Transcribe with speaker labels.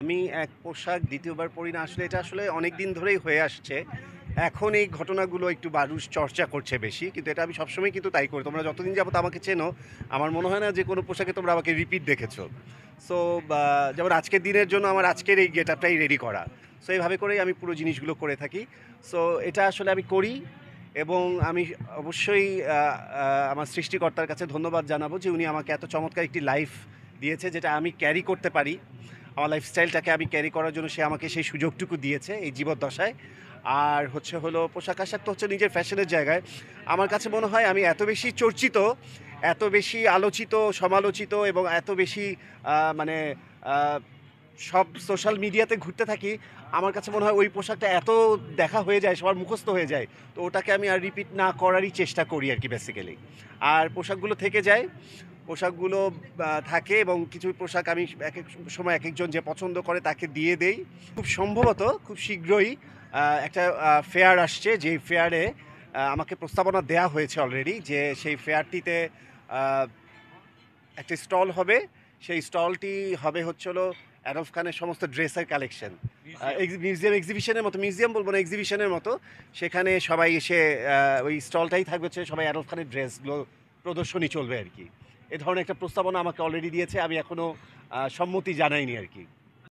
Speaker 1: আমি এক পোশাক দ্বিতীয়বার পরি না, আসলে এটা আসলে অনেক দিন ধরেই হয়ে আসছে। এখন এই ঘটনাগুলো একটু মানুষ চর্চা করছে বেশি। কিন্তু এটা আমি সবসময় কিন্তু তাই করি। তোমরা যতদিন যাবত আমাকে চেনো, আমার মনে হয় না যে কোনো পোশাকে তোমরা আমাকে রিপিট দেখেছো। সো বা যেমন আজকের দিনের জন্য আমার আজকের এই গেটআপটাই রেডি করা। সো এইভাবে করেই আমি পুরো জিনিসগুলো করে থাকি। সো এটা আসলে আমি করি এবং আমি অবশ্যই আ আ আমার সৃষ্টিকর্তার কাছে ধন্যবাদ জানাবো যে উনি আমাকে এত চমৎকার একটি লাইফ দিয়েছে যেটা আমি ক্যারি করতে পারি। আমার লাইফস্টাইলটাকে আমি ক্যারি করার জন্য সে আমাকে সেই সুযোগটুকু দিয়েছে এই জীবদ্দশায়। আর হলো পোশাক-আশাক তো হচ্ছে নিজের ফ্যাশনের জায়গায়। আমার কাছে মনে হয় আমি এত বেশি চর্চিত, এত বেশি আলোচিত, সমালোচিত এবং এত বেশি মানে আ সব সোশ্যাল মিডিয়াতে ঘুরতে থাকি। আমার কাছে মনে হয় ওই পোশাকটা এত দেখা হয়ে যায়, সবার মুখস্থ হয়ে যায়। তো ওটাকে আমি আর রিপিট না করারই চেষ্টা করি আরকি বেসিক্যালি। আর পোশাকগুলো থেকে যায়। পোশাকগুলো থাকে এবং কিছু পোশাক আমি একেক সময় একেকজন যে পছন্দ করে তাকে দিয়ে দেই। খুব সম্ভবত খুব শীঘ্রই একটা ফেয়ার আসছে, যেই ফেয়ারে আমাকে প্রস্তাবনা দেয়া হয়েছে অলরেডি যে সেই ফেয়ারটিতে আ একটা স্টল হবে। সেই স্টলটি হবে হলো অ্যাডলফ খানের সমস্ত ড্রেসের কালেকশন।
Speaker 2: মিউজিয়াম।
Speaker 1: মিউজিয়াম এক্সিবিশনের মতো, মিউজিয়াম বলব না, এক্সিবিশনের মতো। সেখানে সবাই এসে ওই স্টলটাই থাকবে হচ্ছে সবাই অ্যাডলফ খানের ড্রেসগুলো প্রদর্শনী চলবে আরকি। এ ধরনের একটা প্রস্তাবনা আমাকে অলরেডি দিয়েছে। আমি এখনো সম্মতি জানাইনি আরকি।